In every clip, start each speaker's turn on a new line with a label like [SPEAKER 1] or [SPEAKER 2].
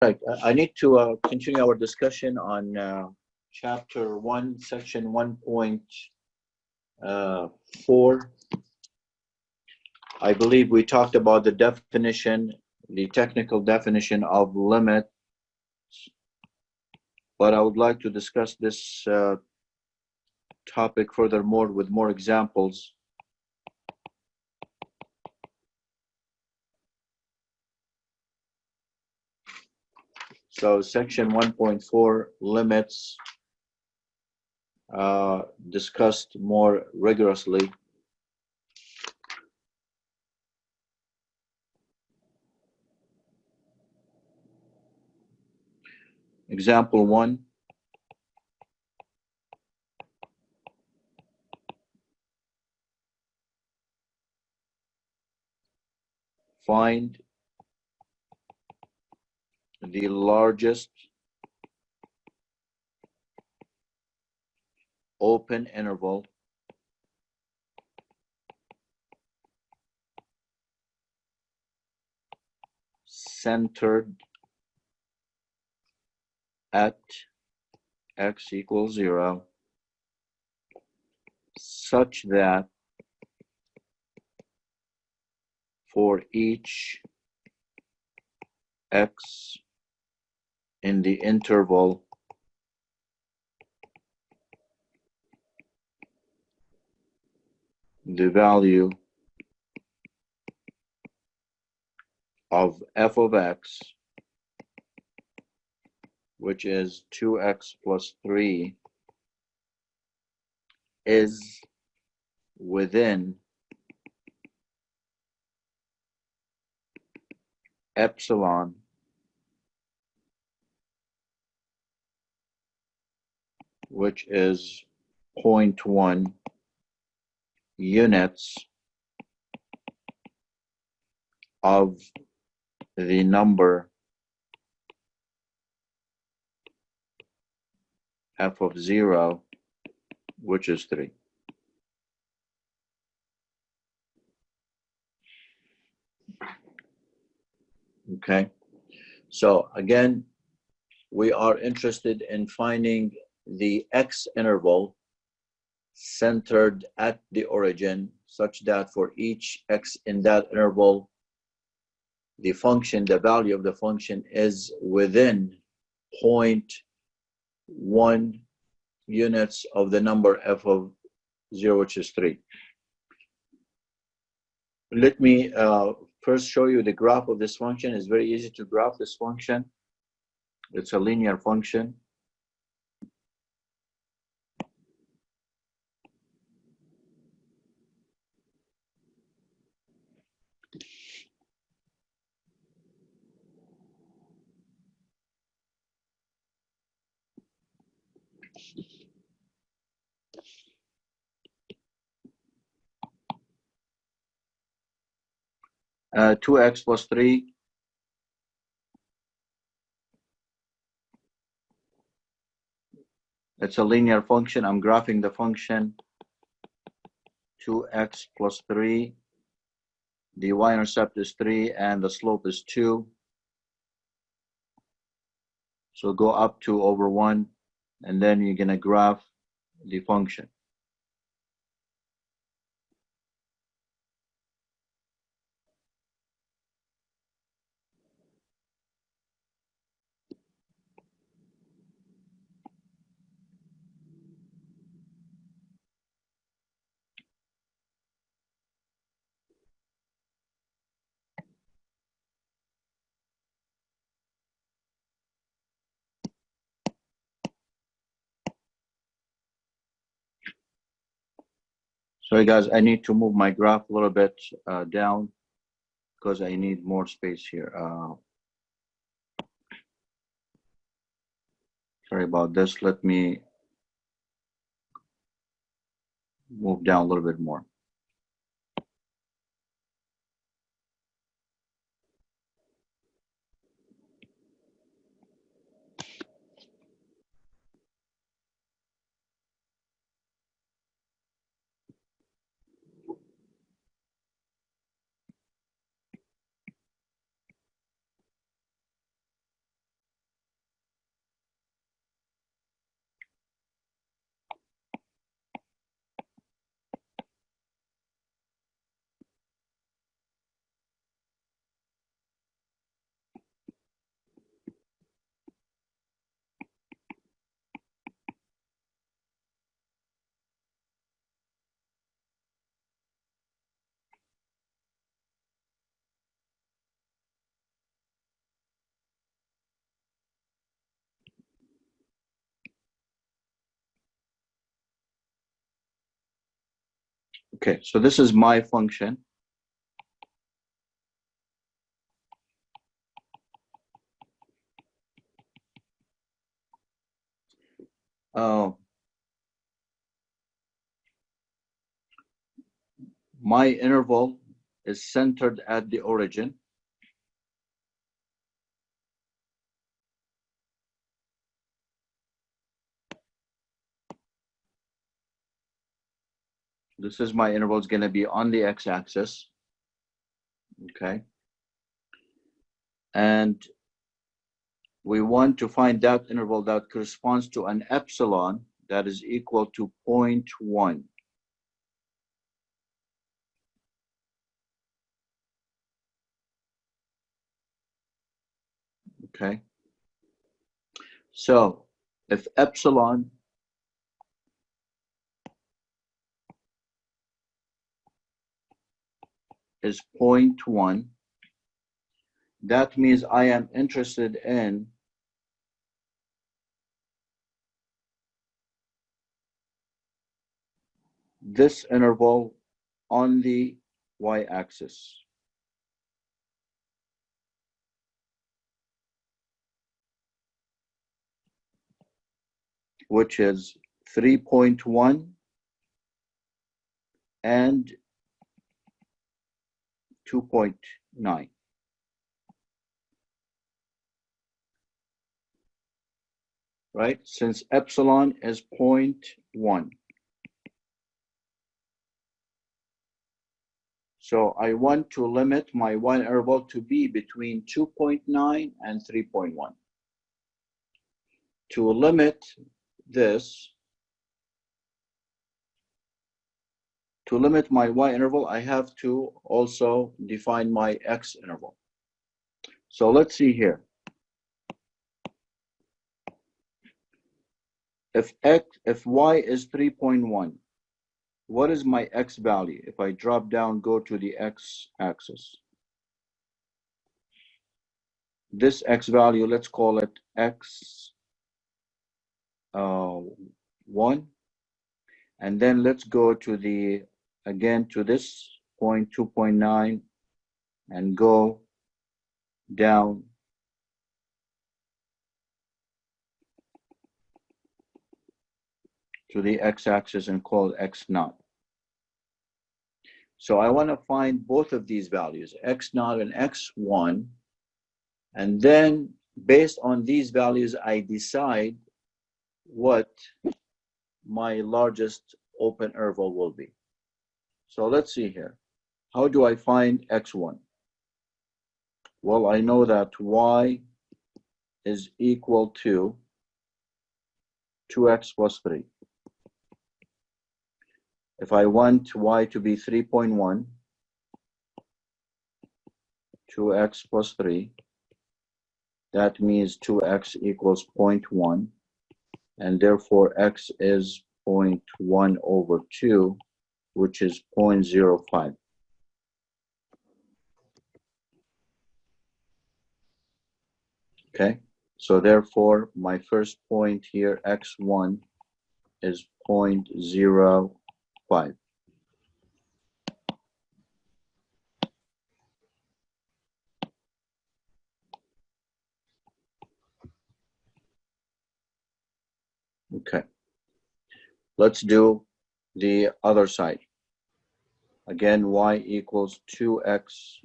[SPEAKER 1] Right. I need to continue our discussion on chapter 1, section 1.4. I believe we talked about the definition, the technical definition of limit, but I would like to discuss this topic furthermore with more examples. So section 1.4 limits discussed more rigorously. Example 1. Find the largest open interval centered at x equals 0 such that for each x in the interval the value of f of x, which is 2x plus 3, is within epsilon which is zero point 0.1 units of the number f of 0, which is 3. Okay, so again, we are interested in finding the x interval centered at the origin such that for each x in that interval, the function, the value of the function is within 0.1 units of the number f of 0, which is 3. Let me first show you the graph of this function. It's very easy to graph this function. It's a linear function. 2x plus 3 it's a linear function. I'm graphing the function 2x plus 3. The y-intercept is 3 and the slope is 2. So go up to over 1 and then you're going to graph the function. Sorry guys, I need to move my graph a little bit down because I need more space here. Sorry about this. Let me move down a little bit more. Okay, so this is my function. My interval is centered at the origin. This is my interval, is going to be on the x-axis. Okay. And we want to find that interval that corresponds to an epsilon that is equal to 0.1. Okay. So if epsilon is 0.1, that means I am interested in this interval on the y-axis, which is 3.1 and 2.9. Right? Since epsilon is 0.1. So I want to limit my y-interval to be between 2.9 and 3.1. To limit this, to limit my y-interval, I have to also define my x-interval. So let's see here. If y is 3.1, what is my x value? If I drop down, go to the x-axis. This x value, let's call it x 1. And then let's go to the, again, to this point 2.9 and go down to the x-axis and call x naught. So I want to find both of these values, x naught and x1, and then based on these values, I decide what my largest open interval will be. So let's see here. How do I find x1? Well, I know that y is equal to 2x plus 3. If I want y to be 3.1, 2x plus 3, that means 2x equals 0.1, and therefore x is 0.1 over 2, which is 0.05. Okay, so therefore my first point here, x1, is 0.05. Okay, let's do the other side. Again, y equals 2x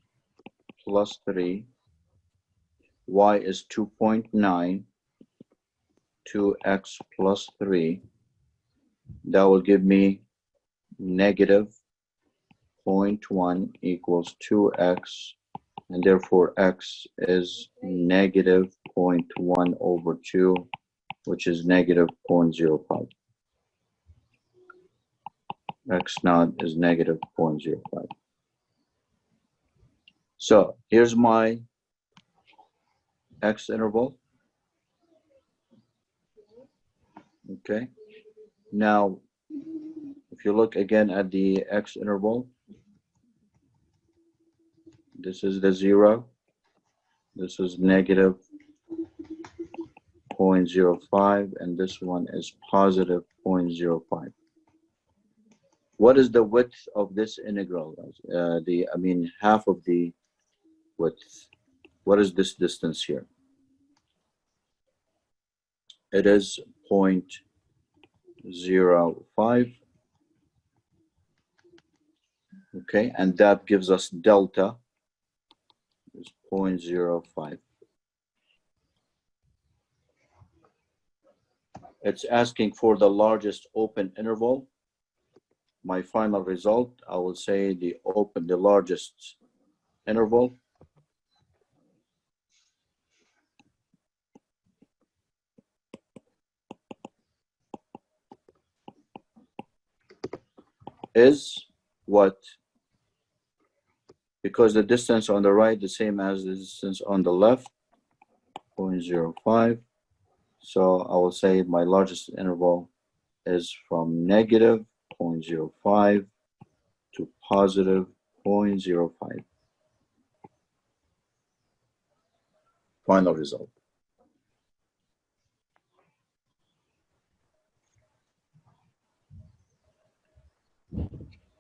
[SPEAKER 1] plus 3. Y is 2.9. 2x plus 3. That will give me negative 0.1 equals 2x, and therefore x is negative 0.1 over 2, which is negative 0.05. X naught is negative 0.05. So here's my x interval. Okay. Now, if you look again at the x interval, this is the 0. This is negative 0.05, and this one is positive 0.05. What is the width of this integral? Half of the width. What is this distance here? It is 0.05. Okay, and that gives us delta is 0.05. It's asking for the largest open interval. My final result, I will say the largest interval is what? Because the distance on the right the same as the distance on the left, 0.05. So I will say my largest interval is from negative 0.05 to positive 0.05. Final result.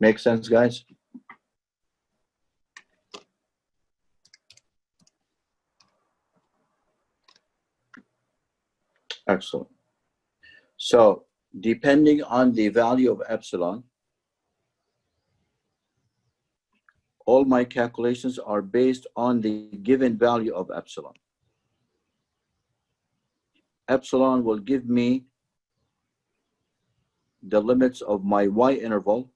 [SPEAKER 1] Make sense, guys? Excellent. So depending on the value of epsilon, all my calculations are based on the given value of epsilon. Epsilon will give me the limits of my y interval,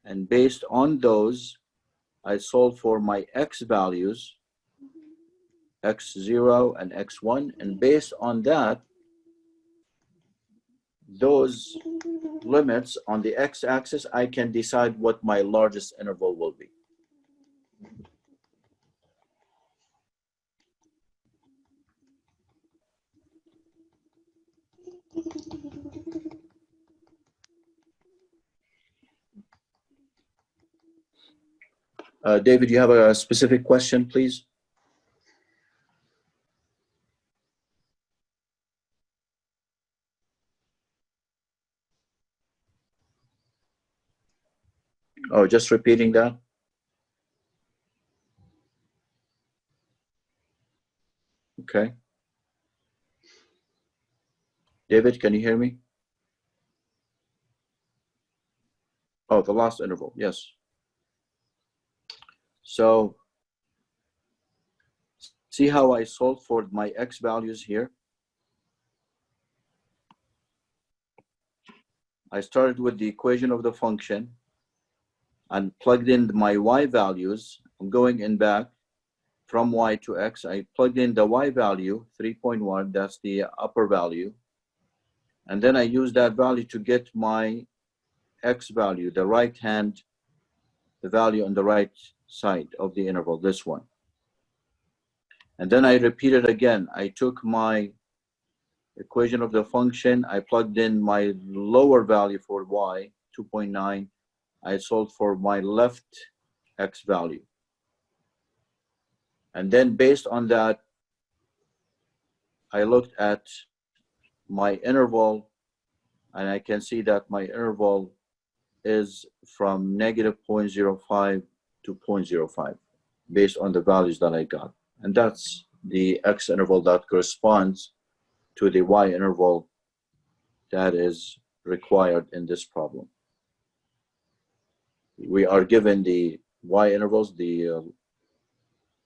[SPEAKER 1] and based on those, I solve for my x values, x0 and x1, and based on that, those limits on the x-axis, I can decide what my largest interval will be. David, you have a specific question, please? Oh, just repeating that? Okay. David, can you hear me? Oh, the last interval, yes. So, see how I solved for my x values here? I started with the equation of the function and plugged in my y values. I'm going in back from y to x. I plugged in the y value, 3.1, that's the upper value. And then I use that value to get my x value, the right hand, the value on the right side of the interval, this one. And then I repeat it again. I took my equation of the function, I plugged in my lower value for y, 2.9. I solved for my left x value. And then based on that, I looked at my interval, and I can see that my interval is from negative 0.05 to 0.05 based on the values that I got. And that's the x interval that corresponds to the y interval that is required in this problem. We are given the y intervals, the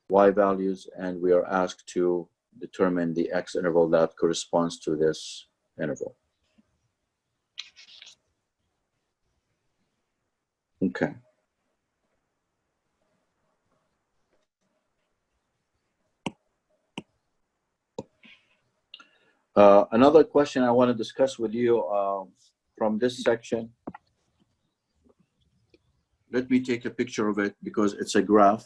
[SPEAKER 1] y values, and we are asked to determine the x interval that corresponds to this interval. Okay. Another question I want to discuss with you from this section. Let me take a picture of it because it's a graph.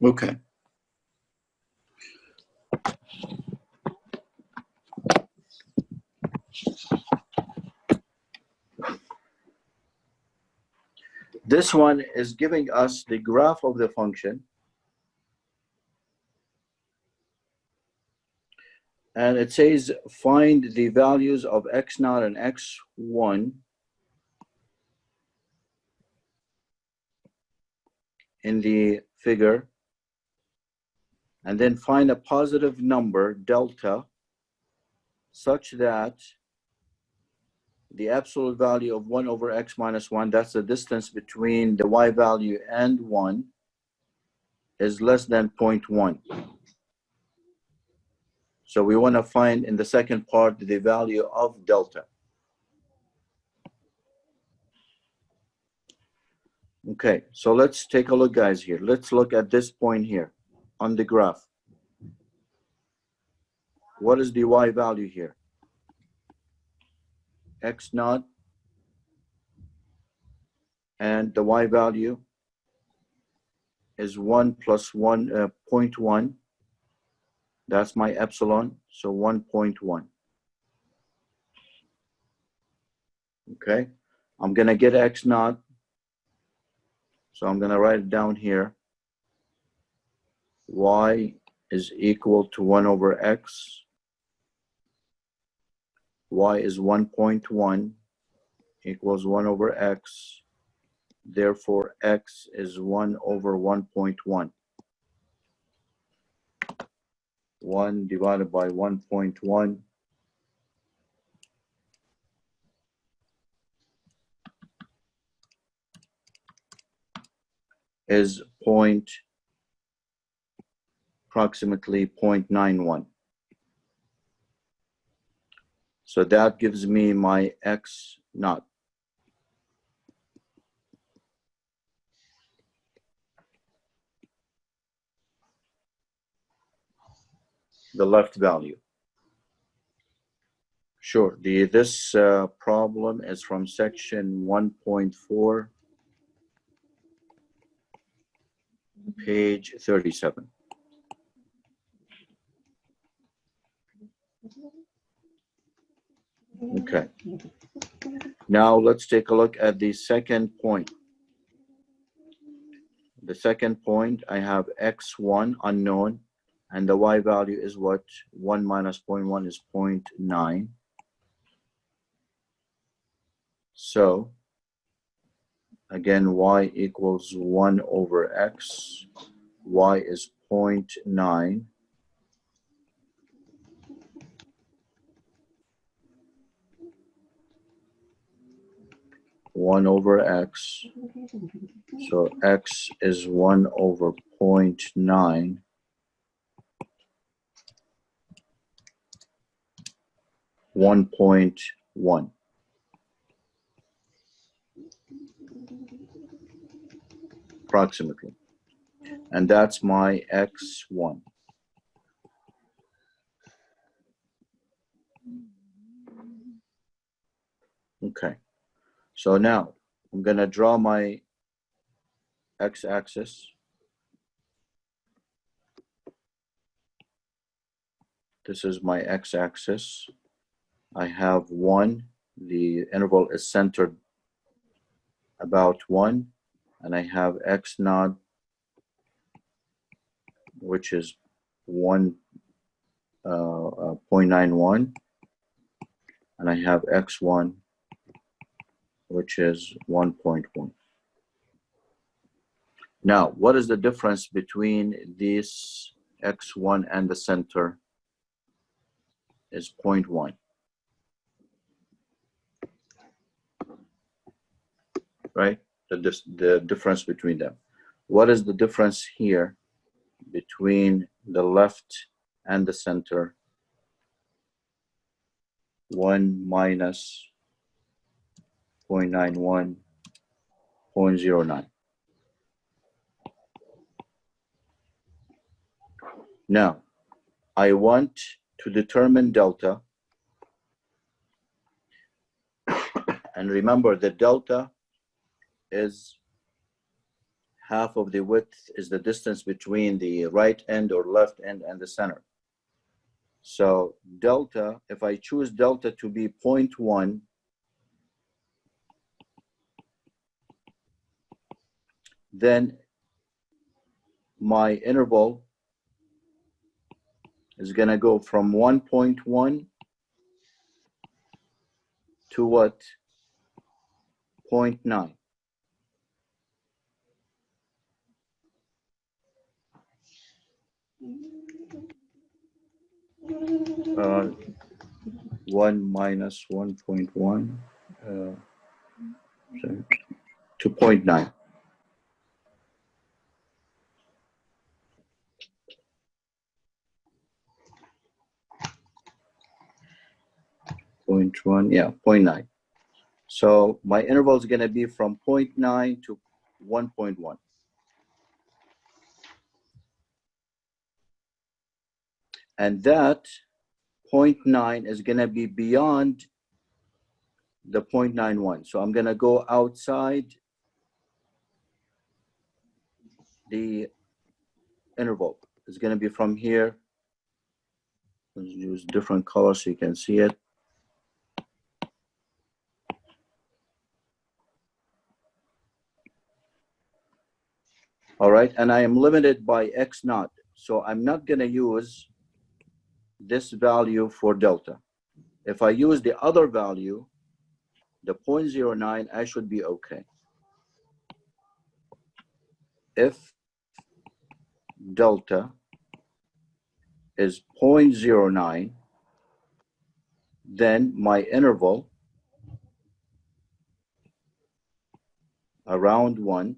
[SPEAKER 1] Okay. This one is giving us the graph of the function. And it says find the values of x0 and x1 in the figure, and then find a positive number, delta, such that the absolute value of 1 over x minus 1, that's the distance between the y value and 1, is less than 0.1. So we want to find in the second part the value of delta. Okay, so let's take a look, guys, here. Let's look at this point here on the graph. What is the y value here? x0, and the y value is 1 plus 1, 0.1. That's my epsilon, so 1.1. Okay, I'm gonna get x0, so I'm gonna write it down here. Y is equal to 1 over x. Y is 1.1 equals 1 over x. Therefore, x is 1 over 1.1. 1 divided by 1.1 is approximately 0.91. So that gives me my x0. The left value. Sure, this problem is from section 1.4, page 37. Okay. Now let's take a look at the second point. The second point, I have x1 unknown, and the y value is what? 1 minus 0.1 is 0.9. So again, y equals 1 over x. Y is 0.9. One over x. So x is 1 over 0.9. 1.1. Approximately. And that's my x1. Okay. So now I'm going to draw my x-axis. This is my x-axis. I have 1. The interval is centered about 1. And I have x0, which is 0.91. And I have x1, which is 1.1. Now, what is the difference between this x1 and the center? Is 0.1. Right? The difference between them. What is the difference here between the left and the center? 1 minus 0.91, 0.09. Now, I want to determine delta. And remember, the delta is half of the width is the distance between the right end or left end and the center. So delta, if I choose delta to be 0.1, then my interval is going to go from 1.1 to what? 0.9. Uh, 1 minus 1.1 to 0.9. Yeah, 0.9. So my interval is going to be from 0.9 to 1.1. And that 0.9 is going to be beyond the 0.91. So I'm going to go outside the interval. It's going to be from here. Let's use different colors so you can see it. All right, and I am limited by x naught. So I'm not going to use this value for delta. If I use the other value, the 0.09, I should be okay. If delta is 0.09, then my interval around 1,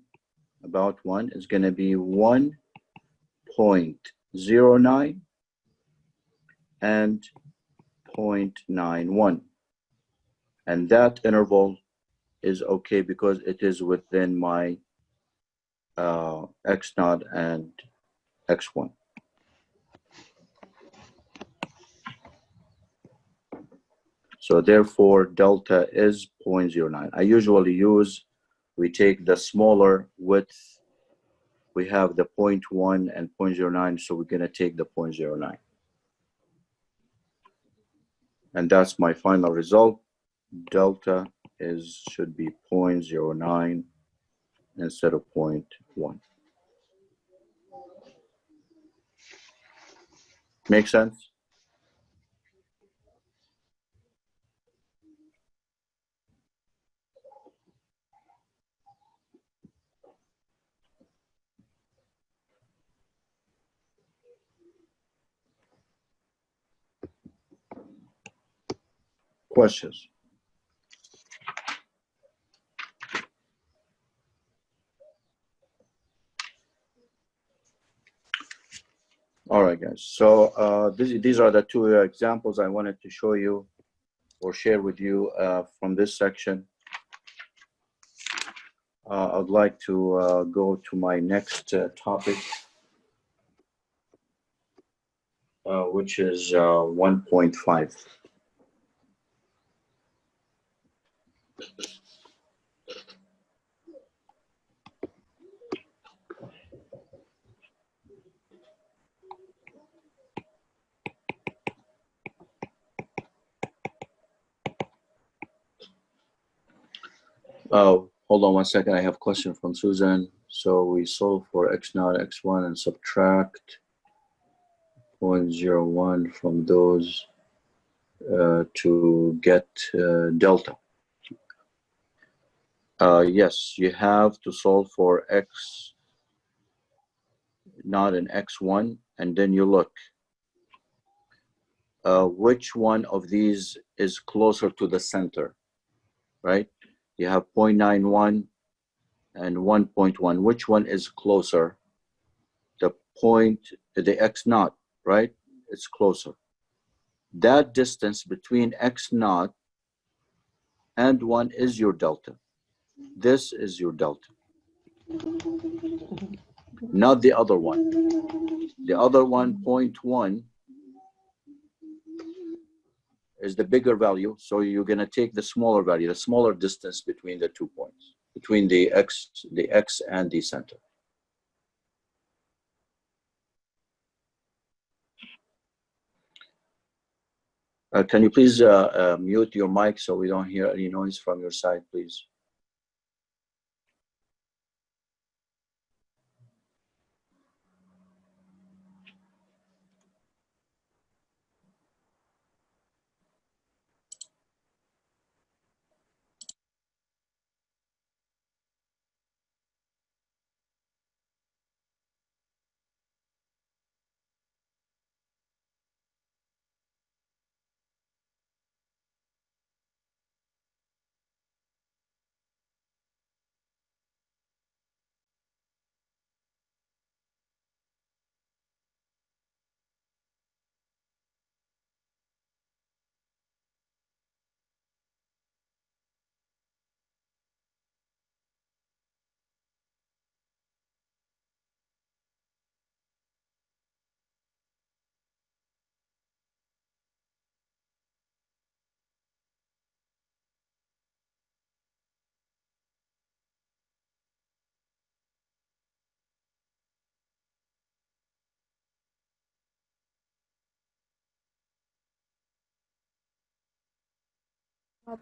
[SPEAKER 1] about 1, is going to be 1.09 and 0.91. And that interval is okay because it is within my x naught and x1. So therefore, delta is 0.09. I usually we take the smaller width. We have the 0.1 and 0.09, so we're going to take the 0.09. And that's my final result. Delta should be 0.09 instead of 0.1. Make sense? Questions? All right, guys. So these are the two examples I wanted to show you or share with you from this section. I'd like to go to my next topic, which is 1.5. Oh, hold on one second. I have a question from Susan. So we solve for x naught, x1, and subtract 0.01 from those to get delta. Yes, you have to solve for x naught and x1, and then you look. Which one of these is closer to the center, right? You have 0.91 and 1.1. Which one is closer? The x naught, right? It's closer. That distance between x naught and 1 is your delta. This is your delta, not the other one. The other one, 0.1, is the bigger value. So you're going to take the smaller value, the smaller distance between the 2 points, between the x and the center. Can you please mute your mic so we don't hear any noise from your side, please?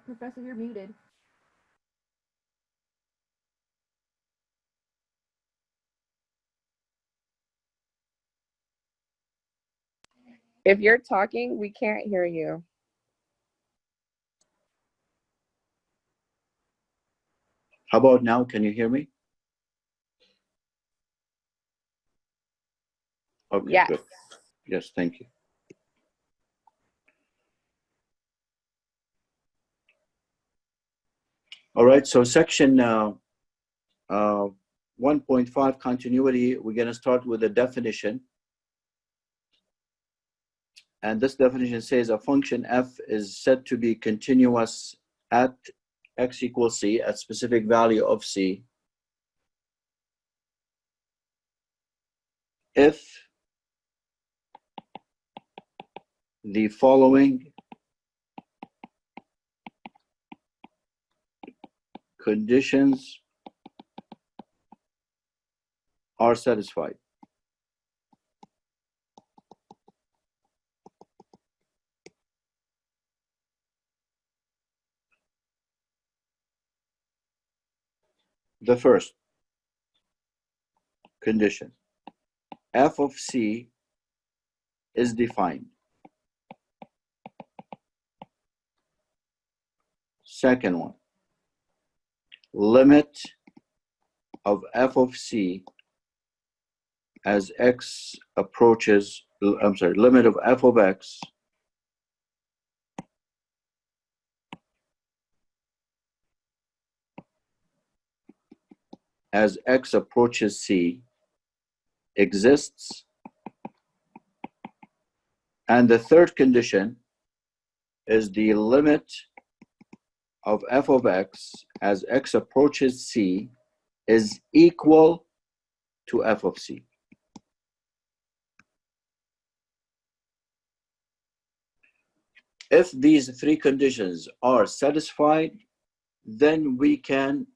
[SPEAKER 2] Professor, you're muted.
[SPEAKER 3] If you're talking, we can't hear you.
[SPEAKER 1] How about now? Can you hear me? Okay,
[SPEAKER 3] Yes.
[SPEAKER 1] good. Yes, thank you. All right, so section 1.5 continuity, we're going to start with a definition. And this definition says a function f is said to be continuous at x equals c, at specific value of c, if the following conditions are satisfied. The first condition, f of c is defined. Second one, limit of f of c as x approaches, limit of f of x as x approaches c exists. And the third condition is the limit of f of x as x approaches c is equal to f of c. If these three conditions are satisfied, then we can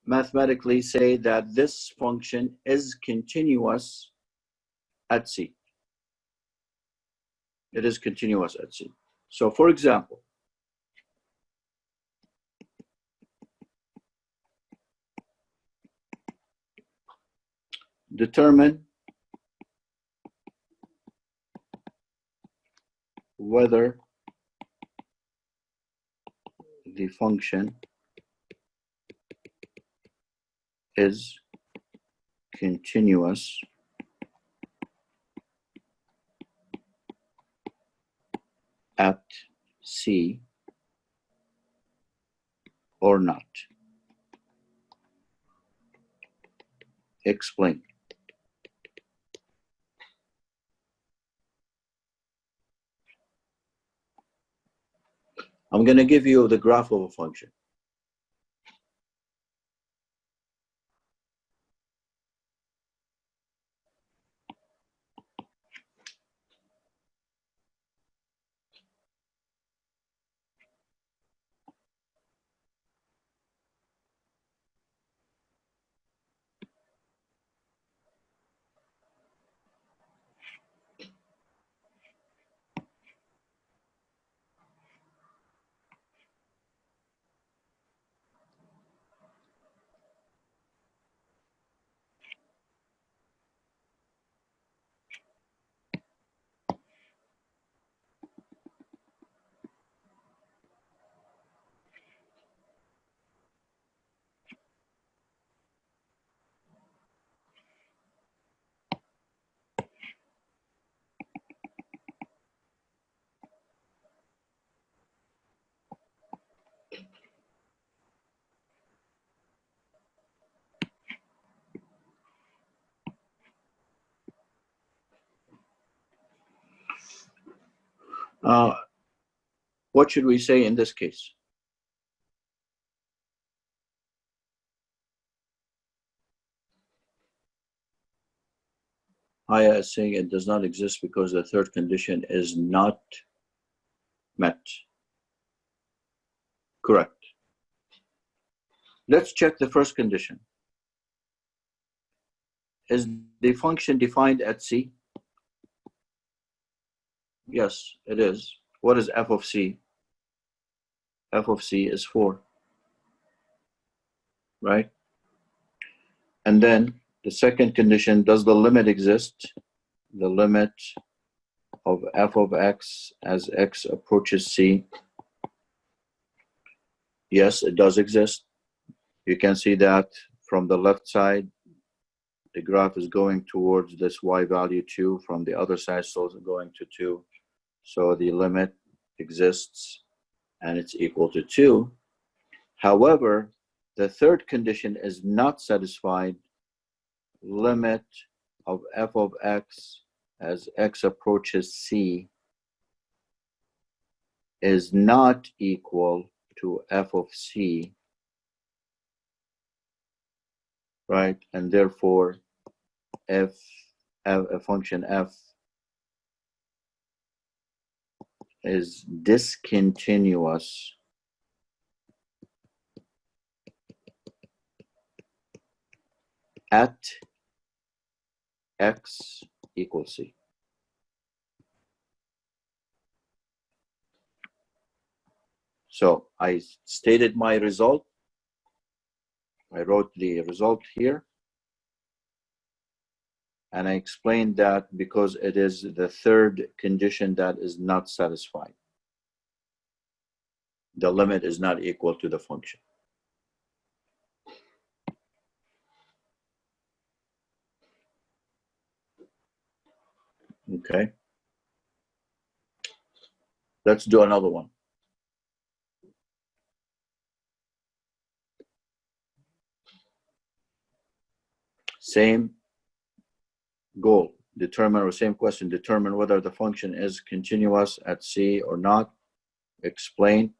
[SPEAKER 1] mathematically say that this function is continuous at c. It is continuous at c. So for example, determine whether the function is continuous at c or not. Explain. I'm going to give you the graph of a function. What should we say in this case? Aya is saying it does not exist because the third condition is not met. Correct. Let's check the first condition. Is the function defined at C? Yes, it is. What is f of C? F of C is 4, right? And then the second condition, does the limit exist? The limit of f of x as x approaches C. Yes, it does exist. You can see that from the left side, the graph is going towards this y value 2. From the other side, so it's going to 2. So the limit exists and it's equal to 2. However, the third condition is not satisfied. Limit of f of x as x approaches C is not equal to f of C, right? And therefore, if a function f is discontinuous at x equals C. So I stated my result. I wrote the result here. And I explained that because it is the third condition that is not satisfied. The limit is not equal to the function. Okay. Let's do another one. Same goal. Determine, or same question, determine whether the function is continuous at C or not. Explain.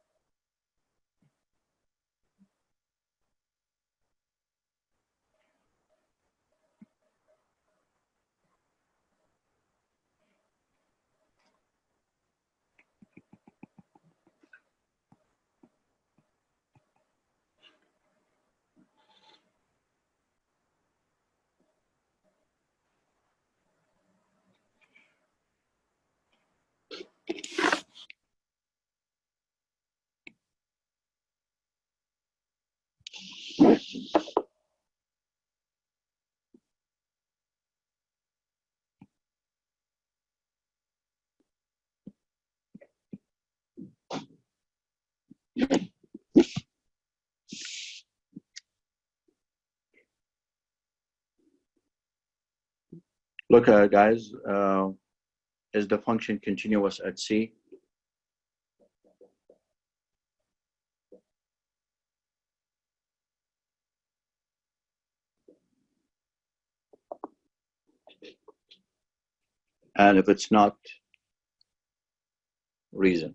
[SPEAKER 1] Look, guys, is the function continuous at C? And if it's not, reason.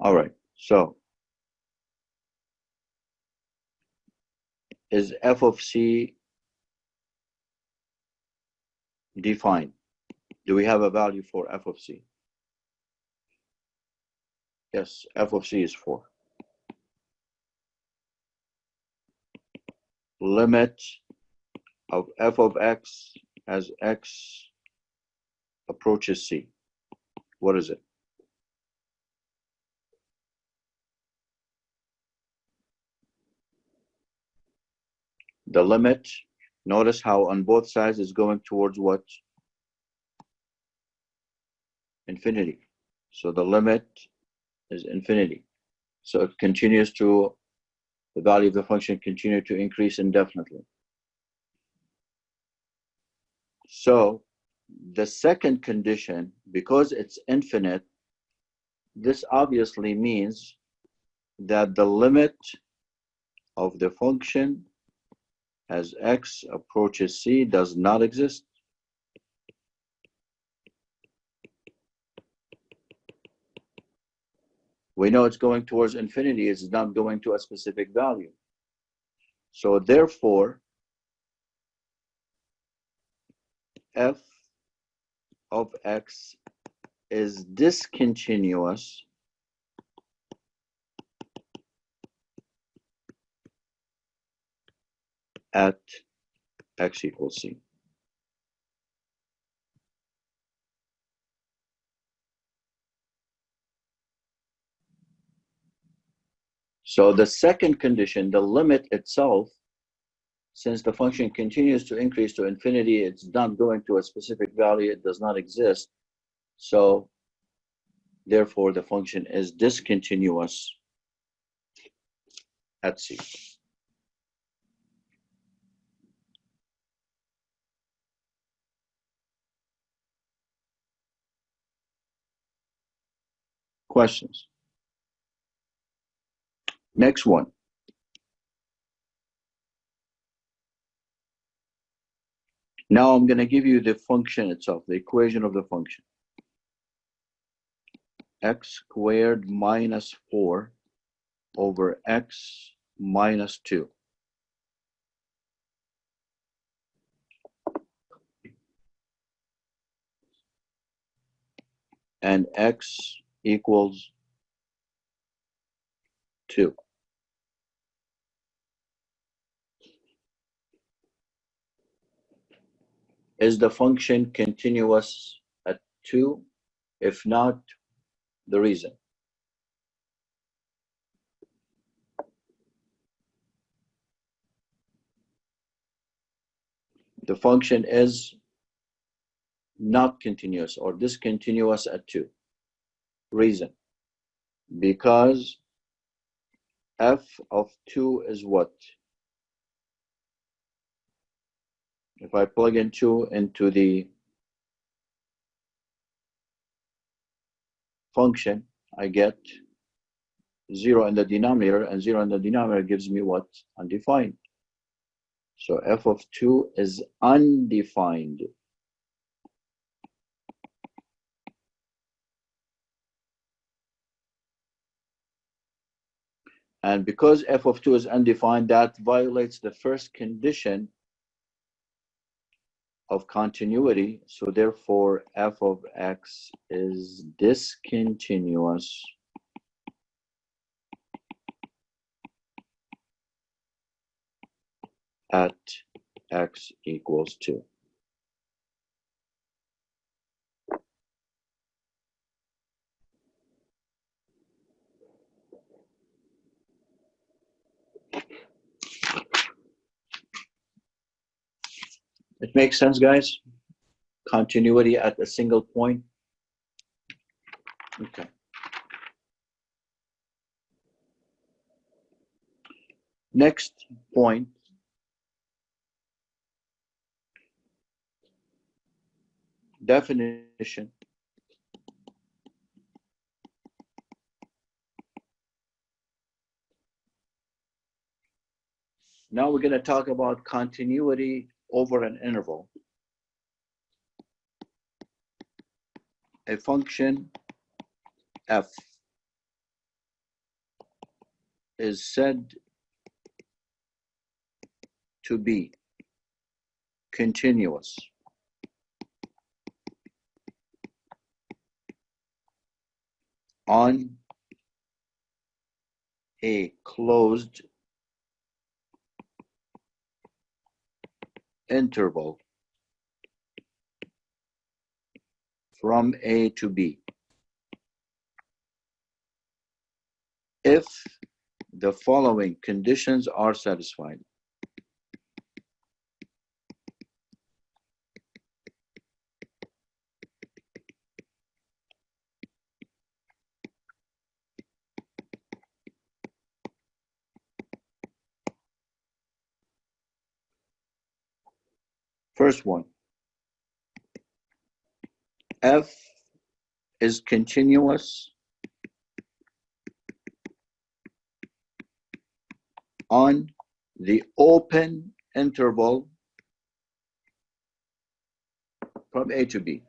[SPEAKER 1] All right, so is f of C defined? Do we have a value for f of C? Yes, f of C is 4. Limit of f of x as x approaches C. What is it? The limit, notice how on both sides is going towards what? Infinity. So the limit is infinity. So it continues to, the value of the function continue to increase indefinitely. So the second condition, because it's infinite, this obviously means that the limit of the function as x approaches c does not exist. We know it's going towards infinity, it's not going to a specific value. So therefore, f of x is discontinuous at x equals c. So the second condition, the limit itself, since the function continues to increase to infinity, it's not going to a specific value, it does not exist. So therefore, the function is discontinuous at c. Questions? Next one. Now I'm going to give you the function itself, the equation of the function. X squared minus 4 over x minus 2. And x equals 2. Is the function continuous at 2? If not, the reason. The function is not continuous or discontinuous at 2. Reason. Because f of 2 is what? If I plug in 2 into the function, I get 0 in the denominator, and 0 in the denominator gives me what? Undefined. So f of 2 is undefined. And because f of 2 is undefined, that violates the first condition of continuity. So therefore, f of x is discontinuous at x equals 2. It makes sense, guys? Continuity at a single point. Okay. Next point. Definition. Now we're going to talk about continuity over an interval. A function f is said to be continuous on a closed interval from A to B if the following conditions are satisfied. First one, f is continuous on the open interval from A to B.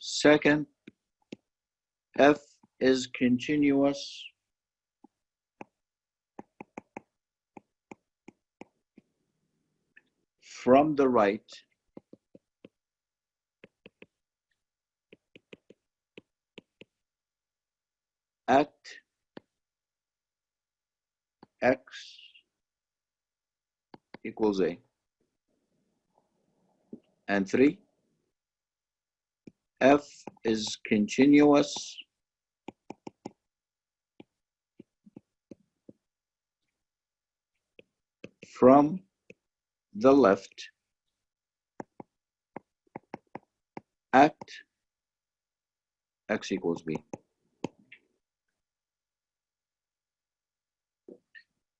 [SPEAKER 1] Second, f is continuous from the right at x equals A. And 3, f is continuous from the left at x equals B.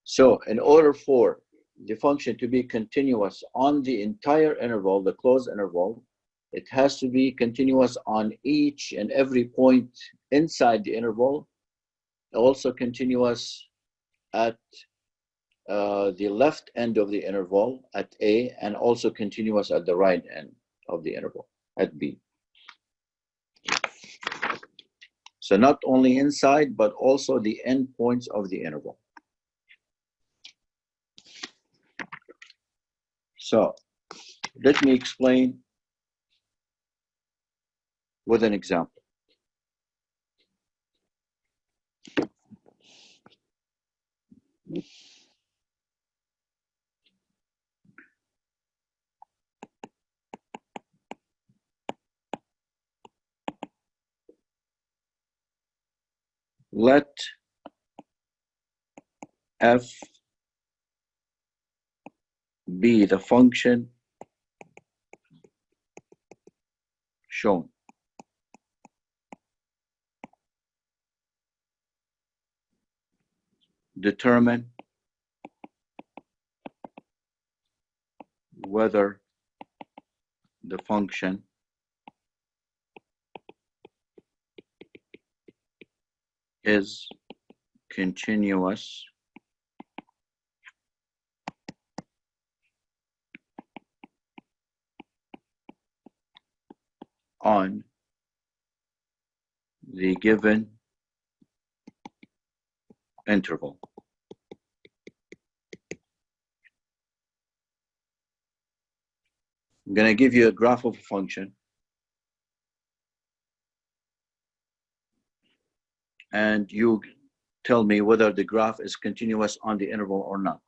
[SPEAKER 1] So in order for the function to be continuous on the entire interval, the closed interval, it has to be continuous on each and every point inside the interval, also continuous at the left end of the interval at A, and also continuous at the right end of the interval at B. So not only inside, but also the endpoints of the interval. So let me explain with an example. Let f be the function shown. Determine whether the function is continuous on the given interval. I'm going to give you a graph of a function, and you tell me whether the graph is continuous on the interval or not.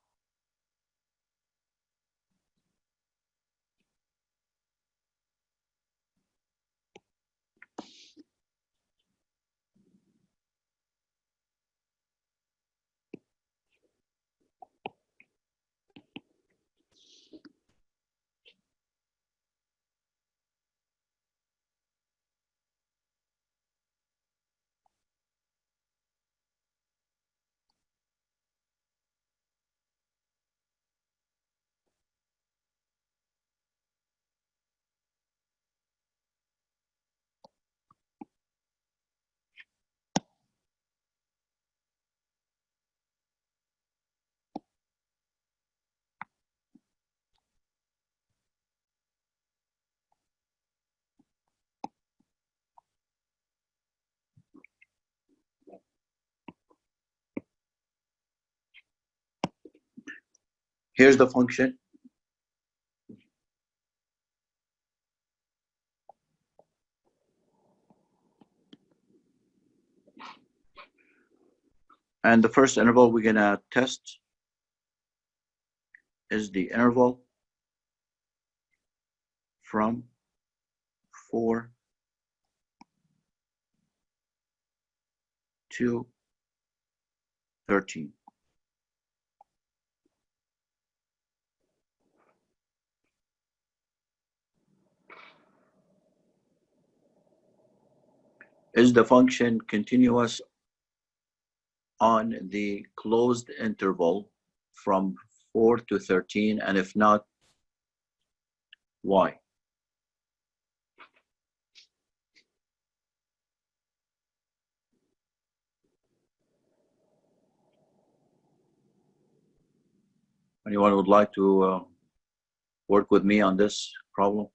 [SPEAKER 1] Here's the function. And the first interval we're going to test is the interval from 4 to 13. Is the function continuous on the closed interval from 4 to 13? And if not, why? Anyone would like to work with me on this problem?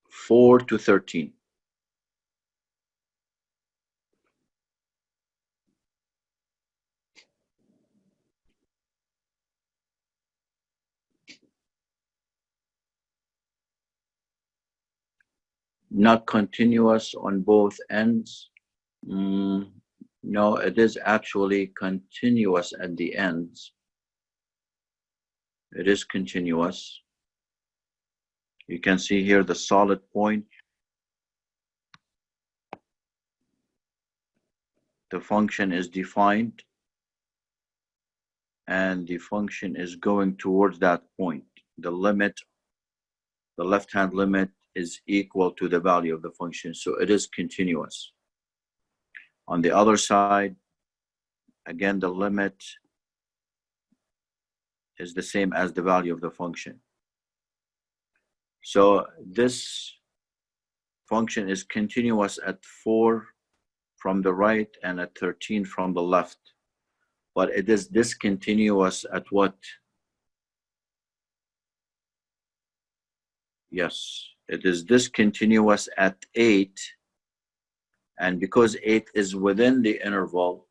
[SPEAKER 1] Four to 13. Not continuous on both ends. No, it is actually continuous at the ends. It is continuous. You can see here the solid point. The function is defined, and the function is going towards that point. The limit, the left-hand limit, is equal to the value of the function, so it is continuous. On the other side, again, the limit is the same as the value of the function. So this function is continuous at 4 from the right and at 13 from the left, but it is discontinuous at what? Yes, it is discontinuous at 8, and because 8 is within the interval,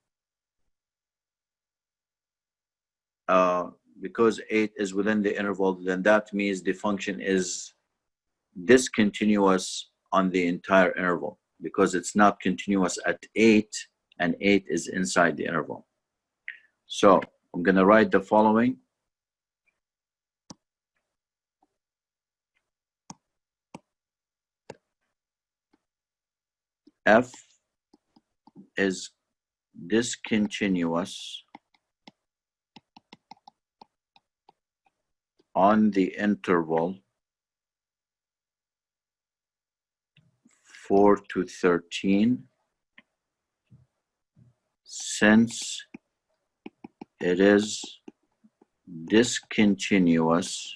[SPEAKER 1] then that means the function is discontinuous on the entire interval, because it's not continuous at 8, and 8 is inside the interval. So I'm going to write the following. F is discontinuous on the interval 4 to 13 since it is discontinuous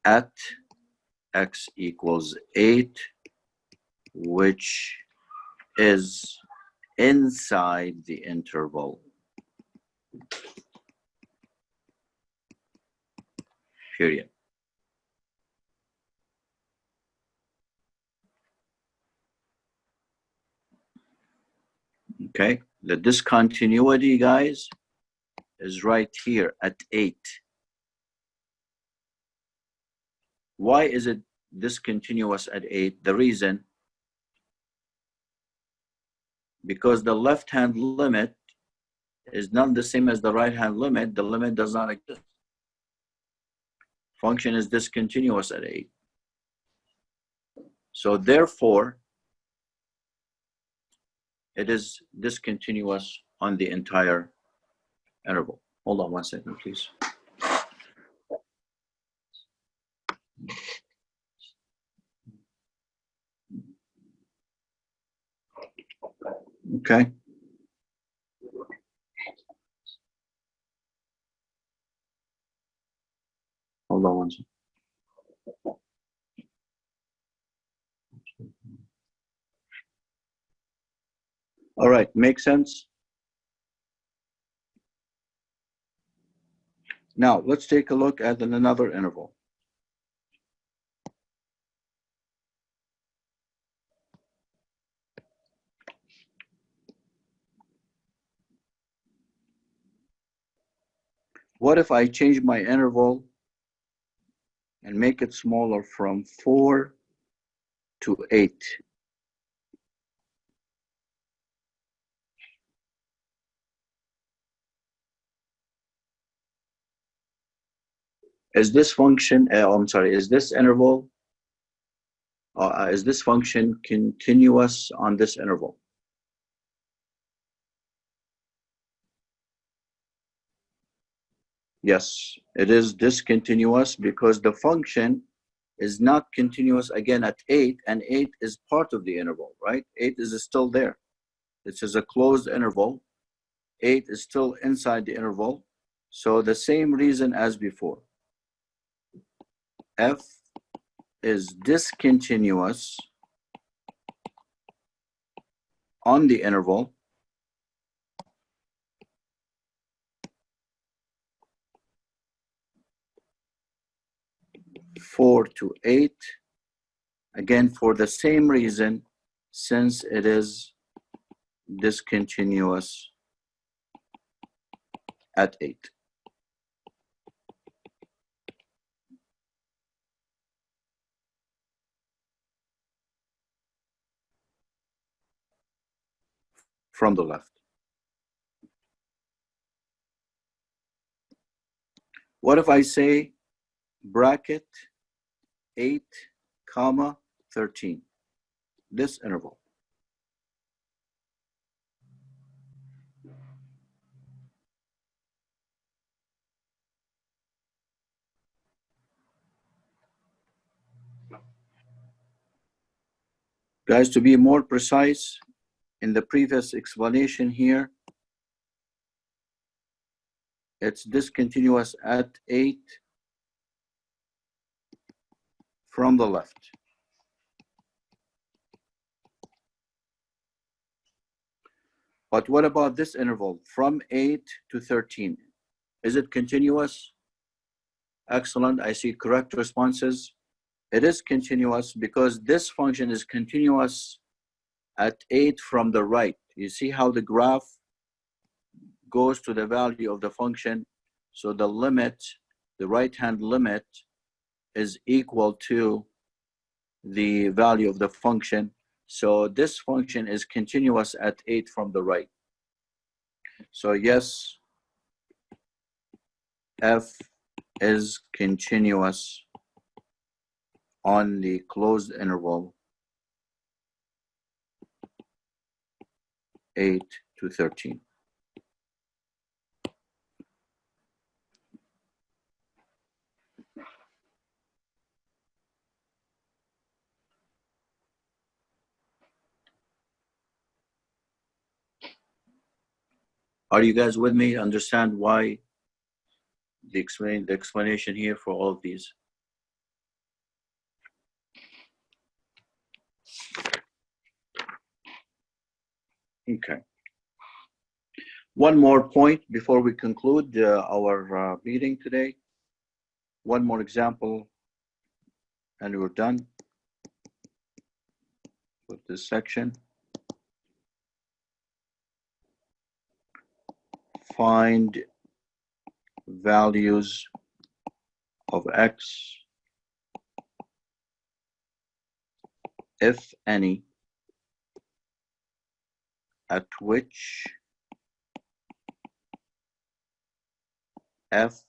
[SPEAKER 1] at x equals 8, which is inside the interval. Period. Okay, the discontinuity, guys, is right here at 8. Why is it discontinuous at 8? The reason, because the left-hand limit is not the same as the right-hand limit. The limit does not exist. Function is discontinuous at 8. So therefore, it is discontinuous on the entire interval. Hold on one second, please. Okay. Hold on one second. All right, makes sense? Now, let's take a look at another interval. What if I change my interval and make it smaller from 4 to 8? Is this function, is this interval, is this function continuous on this interval? Yes, it is discontinuous because the function is not continuous again at 8, and 8 is part of the interval, right? 8 is still there. This is a closed interval. 8 is still inside the interval. So the same reason as before. F is discontinuous on the interval four to 8, again for the same reason, since it is discontinuous at 8. From the left. What if I say bracket 8, comma 13, this interval? Guys, to be more precise, in the previous explanation here, it's discontinuous at 8 from the left. But what about this interval from 8 to 13? Is it continuous? Excellent, I see correct responses. It is continuous because this function is continuous at 8 from the right. You see how the graph goes to the value of the function. So the limit, the right-hand limit, is equal to the value of the function. So this function is continuous at 8 from the right. So yes, f is continuous on the closed interval 8 to 13. Are you guys with me? Understand why the explanation here for all of these? Okay. One more point before we conclude our meeting today. One more example, and we're done with this section. Find values of x, if any, at which f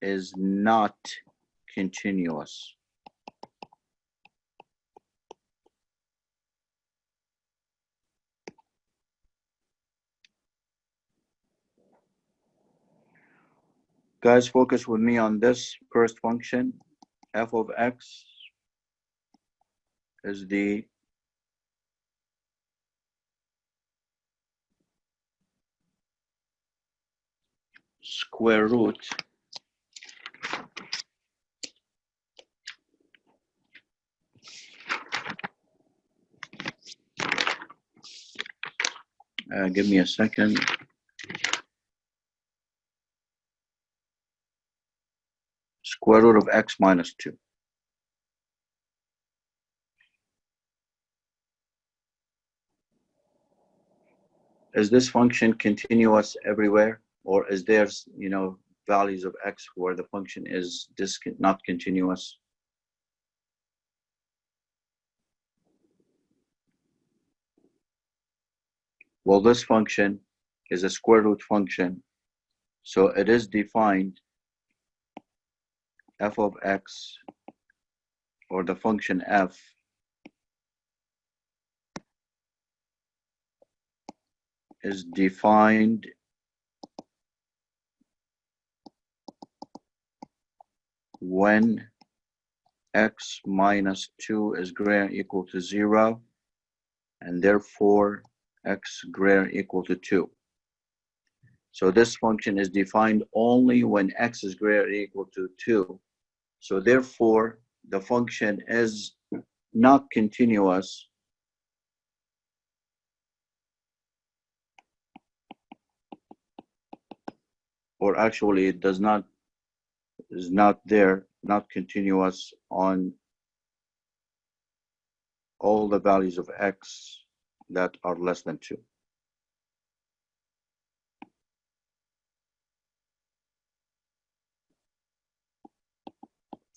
[SPEAKER 1] is not continuous. Guys, focus with me on this first function. F of x is the square root give me a second. Square root of x minus 2. Is this function continuous everywhere, or is there, values of x where the function is not continuous? Well, this function is a square root function, so it is defined f of x, or the function f, is defined when x minus 2 is greater than or equal to 0, and therefore x greater than or equal to 2. So this function is defined only when x is greater than or equal to 2. So therefore, the function is not continuous or actually it is not there, not continuous on all the values of x that are less than 2.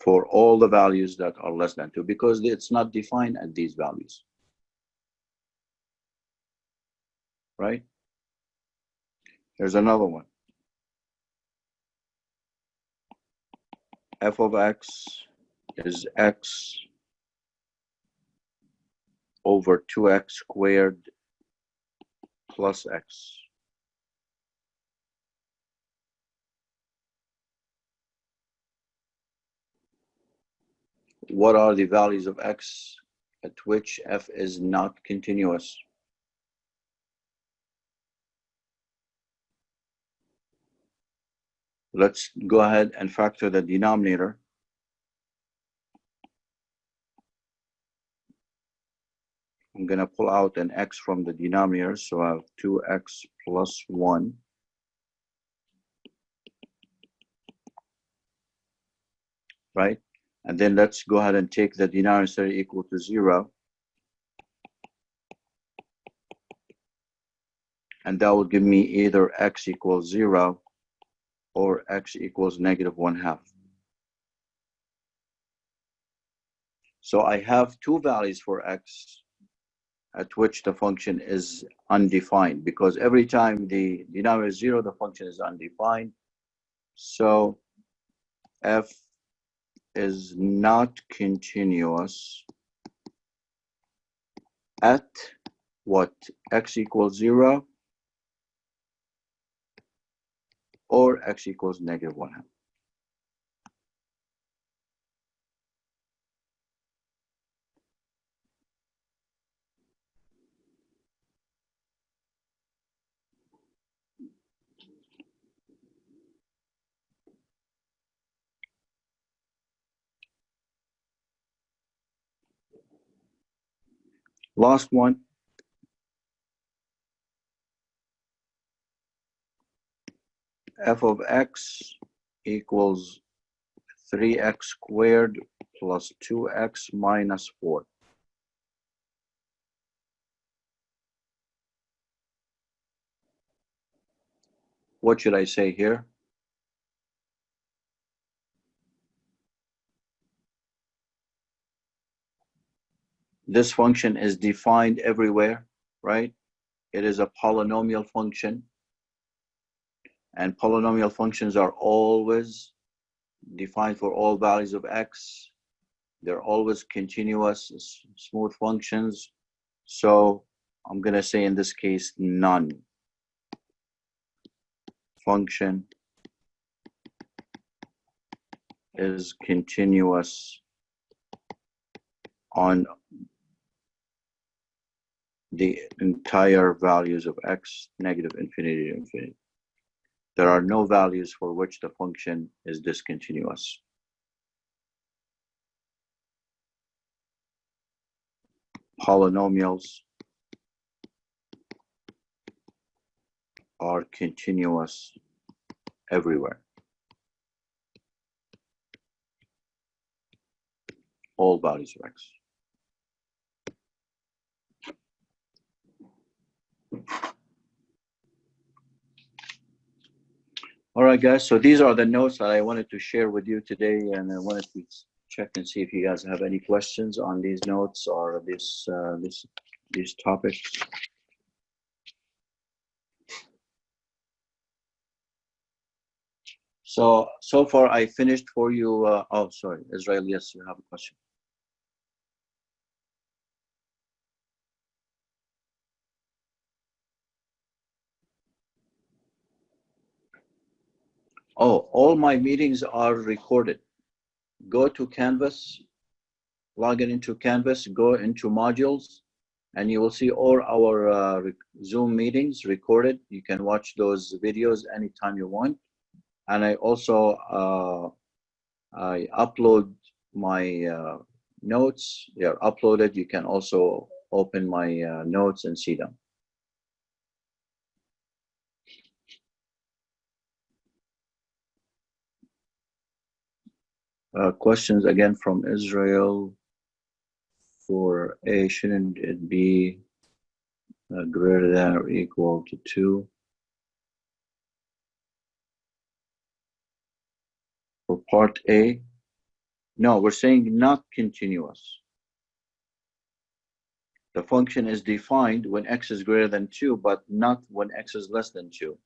[SPEAKER 1] For all the values that are less than 2, because it's not defined at these values. Right? Here's another one. F of x is x over 2x squared plus x. What are the values of x at which f is not continuous? Let's go ahead and factor the denominator. I'm going to pull out an x from the denominator, so I have 2x plus 1. Right? And then let's go ahead and take the denominator equal to 0. And that will give me either x equals 0 or x equals -1/2. So I have two values for x at which the function is undefined, because every time the denominator is 0, the function is undefined. So f is not continuous at what? X equals 0 or x equals -1/2. Last one. F of x equals 3x squared plus 2x minus 4. What should I say here? This function is defined everywhere, right? It is a polynomial function, and polynomial functions are always defined for all values of x. They're always continuous, smooth functions. So I'm going to say in this case, none. Function is continuous on the entire values of x, -infinity to infinity. There are no values for which the function is discontinuous. Polynomials are continuous everywhere. All values of x. All right, guys. So these are the notes that I wanted to share with you today, and I wanted to check and see if you guys have any questions on these notes or these topics. So far I finished for you. Oh, sorry, Israel. Yes, you have a question. Oh, all my meetings are recorded. Go to Canvas, log in into Canvas, go into modules, and you will see all our Zoom meetings recorded. You can watch those videos anytime you want. And I also I upload my notes. They are uploaded. You can also open my notes and see them. Questions again from Israel. For A, shouldn't it be greater than or equal to 2? For part A, no, we're saying not continuous. The function is defined when x is greater than 2, but not when x is less than 2.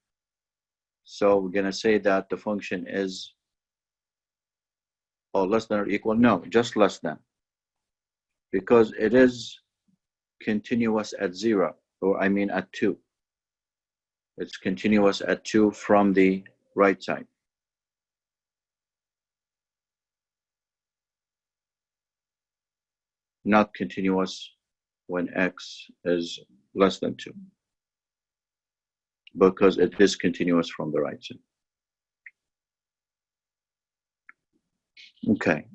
[SPEAKER 1] So we're going to say that the function is less than or equal. No, just less than. Because it is continuous at 0, or I mean at 2. It's continuous at 2 from the right side. Not continuous when x is less than 2, because it is continuous from the right side. Okay.